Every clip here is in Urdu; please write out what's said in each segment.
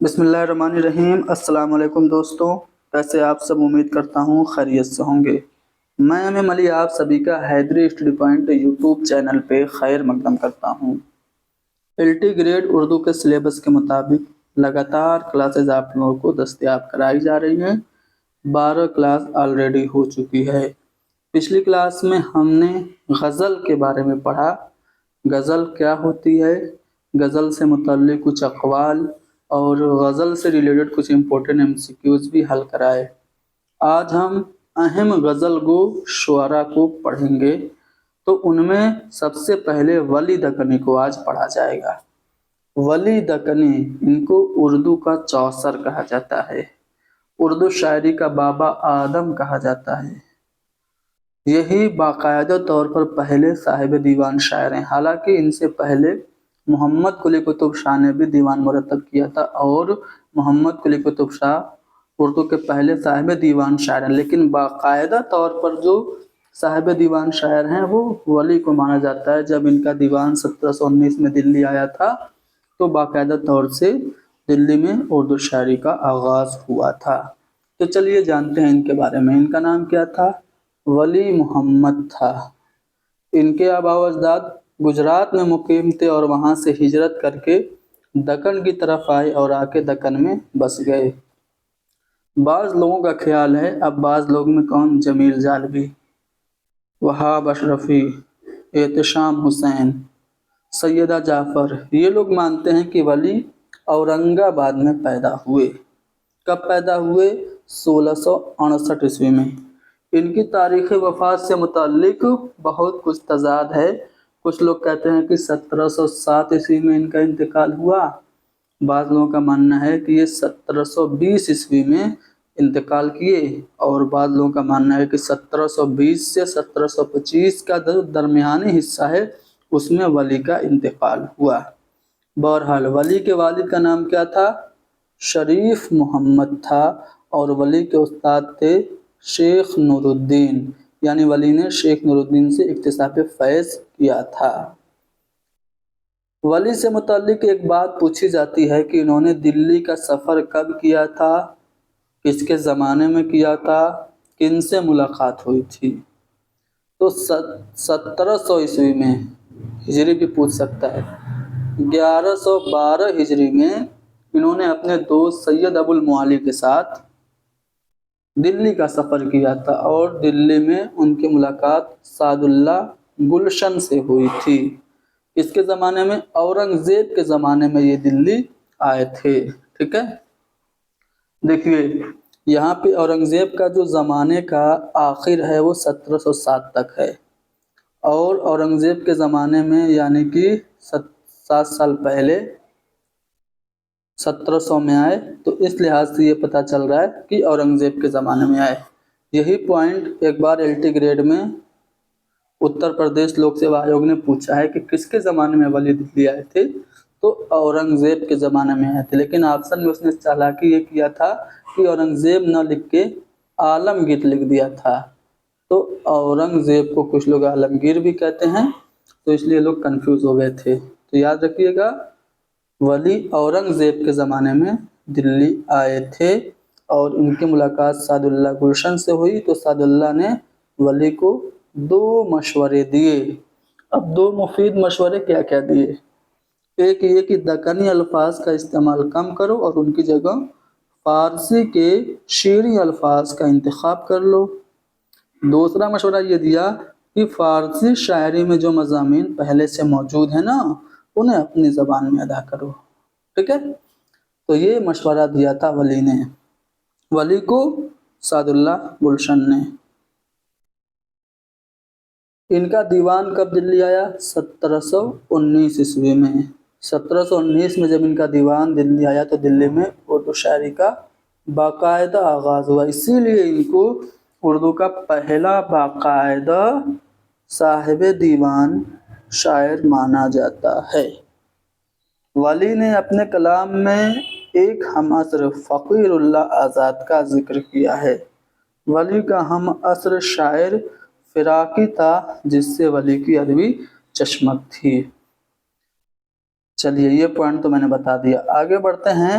بسم اللہ الرحمن الرحیم۔ السلام علیکم دوستوں، کیسے آپ سب؟ امید کرتا ہوں خیریت سے ہوں گے۔ میں امام علی آپ سبھی کا حیدری اسٹڈی پوائنٹ یوٹیوب چینل پہ خیر مقدم کرتا ہوں۔ LT گریڈ اردو کے سلیبس کے مطابق لگاتار کلاسز آپ لوگوں کو دستیاب کرائی جا رہی ہیں۔ 12 کلاس آلریڈی ہو چکی ہے۔ پچھلی کلاس میں ہم نے غزل کے بارے میں پڑھا۔ غزل کیا ہوتی ہے، غزل سے متعلق کچھ اقوال اور غزل سے ریلیٹڈ کچھ امپورٹنٹ MCQs بھی حل کرائے۔ آج ہم اہم غزل گو شعراء کو پڑھیں گے، تو ان میں سب سے پہلے ولی دکنی کو آج پڑھا جائے گا۔ ولی دکنی، ان کو اردو کا چوسر کہا جاتا ہے، اردو شاعری کا بابا آدم کہا جاتا ہے۔ یہی باقاعدہ طور پر پہلے صاحب دیوان شاعر ہیں، حالانکہ ان سے پہلے محمد قلی قطب شاہ نے بھی دیوان مرتب کیا تھا، اور محمد قلی قطب شاہ اردو کے پہلے صاحب دیوان شاعر ہیں، لیکن باقاعدہ طور پر جو صاحب دیوان شاعر ہیں وہ ولی کو مانا جاتا ہے۔ جب ان کا دیوان 1719 میں دلی آیا تھا تو باقاعدہ طور سے دلی میں اردو شاعری کا آغاز ہوا تھا۔ تو چلیے جانتے ہیں ان کے بارے میں۔ ان کا نام کیا تھا؟ ولی محمد تھا۔ ان کے آباء و اجداد گجرات میں مقیم تھے اور وہاں سے ہجرت کر کے دکن کی طرف آئے اور آ کے دکن میں بس گئے۔ بعض لوگوں کا خیال ہے، اب بعض لوگ میں کون؟ جمیل جالبی، وہاب اشرفی، احتشام حسین، سیدہ جعفر، یہ لوگ مانتے ہیں کہ ولی اورنگ آباد میں پیدا ہوئے۔ کب پیدا ہوئے؟ 1668 عیسوی میں۔ ان کی تاریخ وفات سے متعلق بہت کچھ تضاد ہے۔ کچھ لوگ کہتے ہیں کہ 1707 عیسوی میں ان کا انتقال ہوا، بعض لوگوں کا ماننا ہے کہ یہ 1720 عیسوی میں انتقال کیے، اور بعض لوگوں کا ماننا ہے کہ 1720 سے 1725 کا درمیانی حصہ ہے، اس میں ولی کا انتقال ہوا۔ بہرحال ولی کے والد کا نام کیا تھا؟ شریف محمد تھا، اور ولی کے استاد تھے شیخ نور الدین، یعنی ولی نے شیخ نور الدین سے اکتساب فیض کیا تھا۔ ولی سے متعلق ایک بات پوچھی جاتی ہے کہ انہوں نے دلی کا سفر کب کیا تھا، کس کے زمانے میں کیا تھا، کن سے ملاقات ہوئی تھی؟ تو 1700 عیسوی میں، ہجری بھی پوچھ سکتا ہے، 1112 ہجری میں انہوں نے اپنے دوست سید ابو المعالی کے ساتھ دلی کا سفر کیا تھا، اور دلی میں ان کی ملاقات سعد اللہ گلشن سے ہوئی تھی۔ اس کے زمانے میں، اورنگزیب کے زمانے میں یہ دلی آئے تھے۔ ٹھیک ہے، دیکھیے یہاں پہ اورنگزیب کا جو زمانے کا آخر ہے وہ 1707 تک ہے، اور اورنگزیب کے زمانے میں یعنی کہ 7 سال پہلے 1700 میں آئے، تو اس لحاظ سے یہ پتہ چل رہا ہے کہ اورنگزیب کے زمانے میں آئے۔ یہی پوائنٹ ایک بار LT گریڈ میں اتر پردیش لوک سیوا آیوگ نے پوچھا ہے کہ کس کے زمانے میں ولی دلی آئے تھے، تو اورنگزیب کے زمانے میں آئے تھے، لیکن آپشن میں اس نے چالاکی یہ کیا تھا کہ اورنگزیب نہ لکھ کے عالمگیر لکھ دیا تھا، تو اورنگزیب کو کچھ لوگ عالمگیر بھی کہتے ہیں، تو اس لیے لوگ کنفیوز ہو گئے تھے۔ تو یاد رکھیے گا، ولی اورنگزیب کے زمانے میں دلی آئے تھے، اور ان کی ملاقات سعد اللہ گلشن سے ہوئی، تو سعد اللہ نے ولی کو 2 مشورے دیے۔ اب 2 مفید مشورے کیا کیا دیے؟ ایک یہ کہ دکنی الفاظ کا استعمال کم کرو اور ان کی جگہ فارسی کے شعری الفاظ کا انتخاب کر لو۔ دوسرا مشورہ یہ دیا کہ فارسی شاعری میں جو مضامین پہلے سے موجود ہیں نا، انہیں اپنی زبان میں ادا کرو۔ ٹھیک ہے، تو یہ مشورہ دیا تھا ولی نے، ولی کو سعد اللہ گلشن نے۔ ان کا دیوان کب دلی آیا؟ 1719 عیسوی میں۔ 1719 میں جب ان کا دیوان دلی آیا تو دلی میں اردو شاعری کا باقاعدہ آغاز ہوا، اسی لیے ان کو اردو کا پہلا باقاعدہ صاحب دیوان شاعر مانا جاتا ہے۔ ولی نے اپنے کلام میں ایک ہم عصر فقیر اللہ آزاد کا ذکر کیا ہے۔ ولی کا ہم عصر شاعر فراقی تھا، جس سے ولی کی ادبی چشمک تھی۔ چلیے یہ پوائنٹ تو میں نے بتا دیا، آگے بڑھتے ہیں۔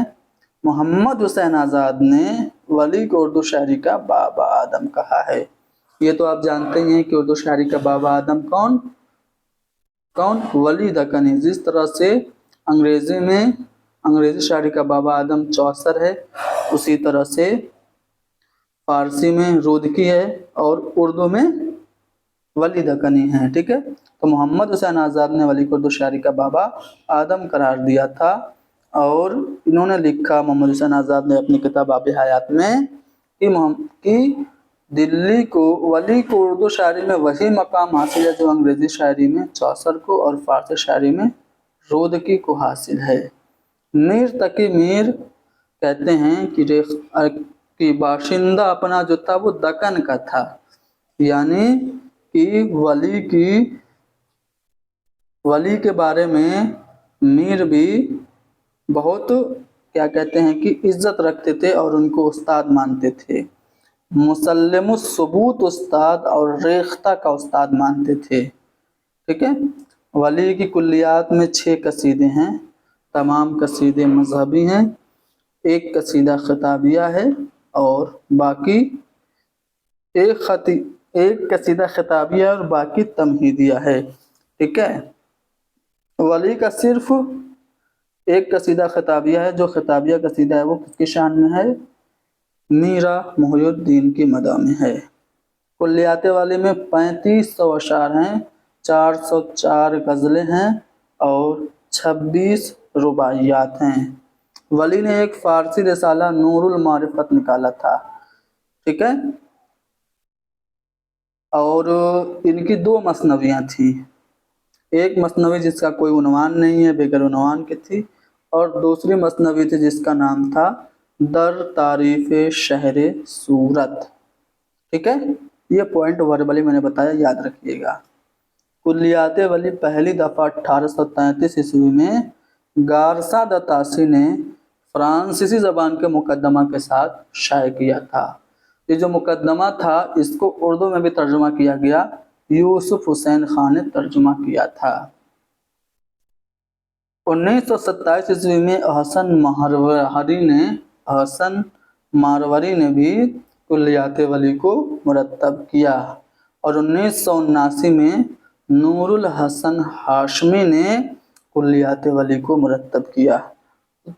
محمد حسین آزاد نے ولی کو اردو شاعری کا بابا آدم کہا ہے۔ یہ تو آپ جانتے ہی ہیں کہ اردو شاعری کا بابا آدم کون؟ ولی دکنی۔ جس طرح سے انگریزی شاعری کا بابا آدم چوسر ہے، اسی طرح سے فارسی میں رودکی ہے اور اردو میں ولی دکنی ہے، ٹھیک ہے۔ تو محمد حسین آزاد نے ولی کو اردو شاعری کا بابا آدم قرار دیا تھا، اور انہوں نے لکھا، محمد حسین آزاد نے اپنی کتاب آب حیات میں کہ ولی کو اردو شاعری میں وہی مقام حاصل ہے جو انگریزی شاعری میں چوسر کو اور فارسی شاعری میں رودکی کو حاصل ہے۔ میر تقی میر کہتے ہیں کہ باشندہ اپنا جو تھا وہ دکن کا تھا، یعنی کہ ولی کے بارے میں میر بھی بہت کیا کہتے ہیں کہ عزت رکھتے تھے اور ان کو استاد مانتے تھے۔ مسلم الثبوت استاد اور ریختہ کا استاد مانتے تھے، ٹھیک ہے۔ ولی کی کلیات میں 6 قصیدے ہیں، تمام قصیدے مذہبی ہیں، ایک قصیدہ خطابیہ ہے اور باقی ایک قصیدہ خطابیہ اور باقی تمہیدیہ ہے، ٹھیک ہے۔ ولی کا صرف ایک قصیدہ خطابیہ ہے، جو خطابیہ قصیدہ ہے وہ کس کی شان میں ہے؟ میرا محی الدین کی مدح میں ہے۔ کلیات ولی میں 3500 اشعار ہیں، 404 غزلیں ہیں اور 26 رباعیات ہیں۔ ولی نے ایک فارسی رسالہ نور المعرفت نکالا تھا، ٹھیک ہے، اور ان کی 2 مثنویاں تھیں، ایک مثنوی جس کا کوئی عنوان نہیں ہے، بغیر عنوان کی تھی، اور دوسری مثنوی تھی جس کا نام تھا در تعریف شہر صورت، ٹھیک ہے۔ یہ پوائنٹ وربلی میں نے بتایا، یاد رکھیے گا۔ کلیات ولی پہلی دفعہ 1833 عیسوی میں گارسا د تاسی نے فرانسیسی زبان کے مقدمہ کے ساتھ شائع کیا تھا۔ یہ جو مقدمہ تھا اس کو اردو میں بھی ترجمہ کیا گیا، یوسف حسین خان نے ترجمہ کیا تھا۔ 1927 عیسوی میں احسن ماروری نے بھی کلیات ولی کو مرتب کیا، اور 1979 میں نور الحسن ہاشمی نے کلیات ولی کو مرتب کیا۔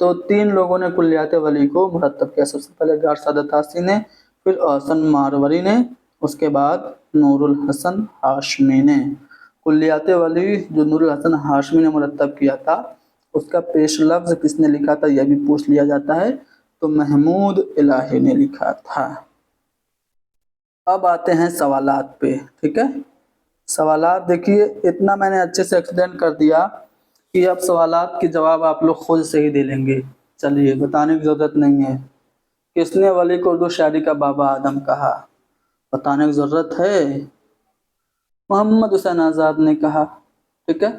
تو 3 لوگوں نے کلیات ولی کو مرتب کیا، سب سے پہلے گارسا د تاسی نے، پھر احسن ماروری نے، اس کے بعد نور الحسن ہاشمی نے۔ کلیات ولی جو نور الحسن ہاشمی نے مرتب کیا تھا اس کا پیش لفظ کس نے لکھا تھا یہ بھی پوچھ لیا جاتا ہے، تو محمود الہی نے لکھا تھا۔ اب آتے ہیں سوالات پہ، ٹھیک ہے۔ سوالات دیکھیے، اتنا میں نے اچھے سے ایکسپلین کر دیا کہ اب سوالات کے جواب آپ لوگ خود سے ہی دے لیں گے، چلیے بتانے کی ضرورت نہیں ہے۔ کس نے ولی کو اردو شاعری کا بابا آدم کہا؟ بتانے کی ضرورت ہے؟ محمد حسین آزاد نے کہا، ٹھیک ہے۔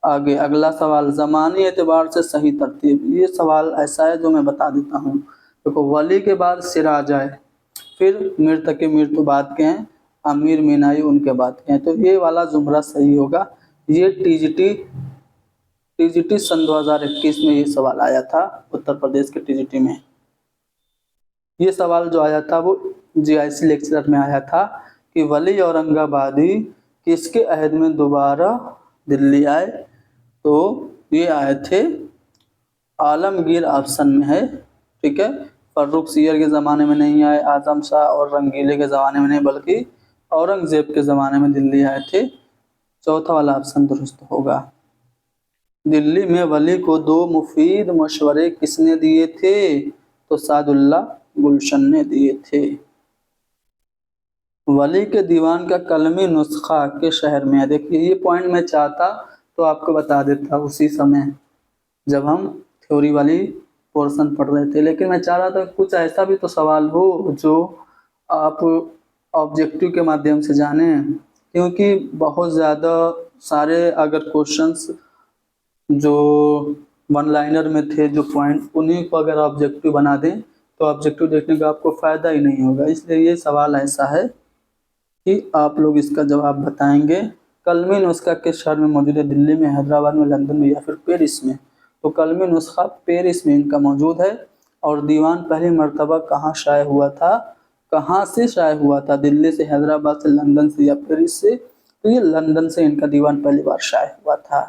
آگے اگلا سوال، زمانی اعتبار سے صحیح ترتیب۔ یہ سوال ایسا ہے جو میں بتا دیتا ہوں، دیکھو ولی کے بعد سراج آئے، پھر میر تقی میر تو بعد کے ہیں، امیر مینائی ان کے بعد کے ہیں، تو یہ والا زمرہ صحیح ہوگا۔ یہ ٹی جی ٹی سن 2021 میں یہ سوال آیا تھا، اتر پردیش کے ٹی جی ٹی میں۔ یہ سوال جو آیا تھا وہ جی آئی سی لیکچرر میں آیا تھا کہ ولی اورنگ آبادی کس کے عہد میں دوبارہ دلی آئے؟ تو یہ آئے تھے عالمگیر آپشن میں ہے، ٹھیک ہے۔ فرخ سیر کے زمانے میں نہیں آئے، اعظم شاہ اور رنگیلے کے زمانے میں نہیں، بلکہ اورنگزیب کے زمانے میں دلی آئے تھے۔ چوتھا والا آپشن درست ہوگا۔ دلی میں ولی کو 2 مفید مشورے کس نے دیے تھے؟ تو سعد اللہ گلشن نے دیے تھے۔ ولی کے دیوان کا قلمی نسخہ کے شہر میں ہے۔ دیکھیے یہ پوائنٹ میں چاہتا تو آپ کو بتا دیتا اسی سمے جب ہم تھیوری والی پورشن پڑھ رہے تھے، لیکن میں چاہ رہا تھا کچھ ایسا بھی تو سوال ہو جو آپ آبجیکٹیو کے مادھیم سے جانیں، کیونکہ بہت زیادہ سارے اگر کوشچنس جو 1 لائنر میں تھے جو پوائنٹ، انہیں کو اگر آبجیکٹیو بنا دیں تو آبجیکٹیو دیکھنے کا آپ کو فائدہ ہی نہیں ہوگا۔ اس لیے یہ سوال ایسا ہے کہ آپ لوگ اس کا جواب بتائیں گے۔ قلمی نسخہ کس شہر میں موجود ہے؟ دلی میں، حیدرآباد میں، لندن میں یا پھر پیرس میں؟ تو قلمی نسخہ پیرس میں ان کا موجود ہے، اور دیوان پہلی مرتبہ کہاں شائع ہوا تھا؟ کہاں سے شائع ہوا تھا؟ دلی سے، حیدرآباد سے، لندن سے یا پیرس سے؟ تو یہ لندن سے ان کا دیوان پہلی بار شائع ہوا تھا۔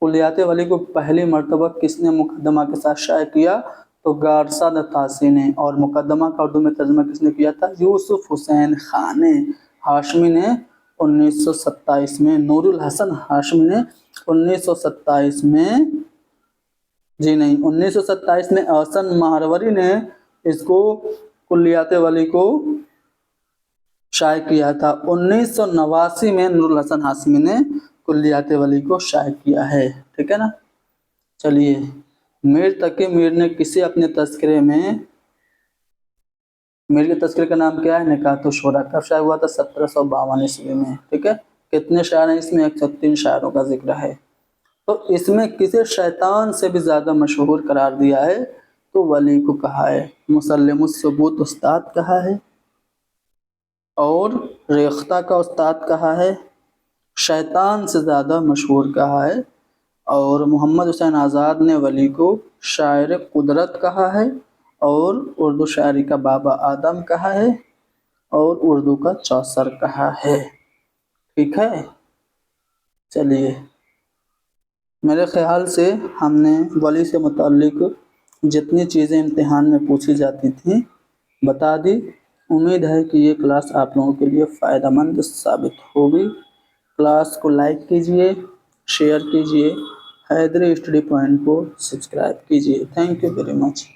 کلیات ولی کو پہلی مرتبہ کس نے مقدمہ کے ساتھ شائع کیا؟ تو گارسا د طاسی نے۔ اور مقدمہ کا اردو میں ترجمہ کس نے کیا تھا؟ یوسف حسین خان نے۔ ہاشمی نے 1927 میں، نور الحسن ہاشمی نے 1927 میں، جی نہیں، 1927 میں احسن مہروری نے اس کو کلیات ولی کو شائع کیا تھا۔ 1989 میں نور الحسن ہاشمی نے کلیات ولی کو شائع کیا ہے، ٹھیک ہے نا۔ چلیے، میر تقی میر نے کسی اپنے تذکرے میں، میر کے تذکرے کا نام کیا ہے؟ نکات الشعراء۔ کب شائع ہوا تھا؟ 1752 عیسوی میں، ٹھیک ہے۔ کتنے شاعر ہیں اس میں؟ 103 شاعروں کا ذکر ہے۔ تو اس میں کسے شیطان سے بھی زیادہ مشہور قرار دیا ہے؟ تو ولی کو کہا ہے، مسلم الثبوت استاد کہا ہے، اور ریختہ کا استاد کہا ہے، شیطان سے زیادہ مشہور کہا ہے، اور محمد حسین آزاد نے ولی کو شاعر قدرت کہا ہے، اور اردو شاعری کا بابا آدم کہا ہے، اور اردو کا چوسر کہا ہے، ٹھیک ہے۔ چلیے، میرے خیال سے ہم نے ولی سے متعلق جتنی چیزیں امتحان میں پوچھی جاتی تھیں بتا دی۔ امید ہے کہ یہ کلاس آپ لوگوں کے لیے فائدہ مند ثابت ہوگی۔ کلاس کو لائک کیجئے، شیئر کیجئے، حیدری اسٹڈی پوائنٹ کو سبسکرائب کیجئے۔ Thank you very much.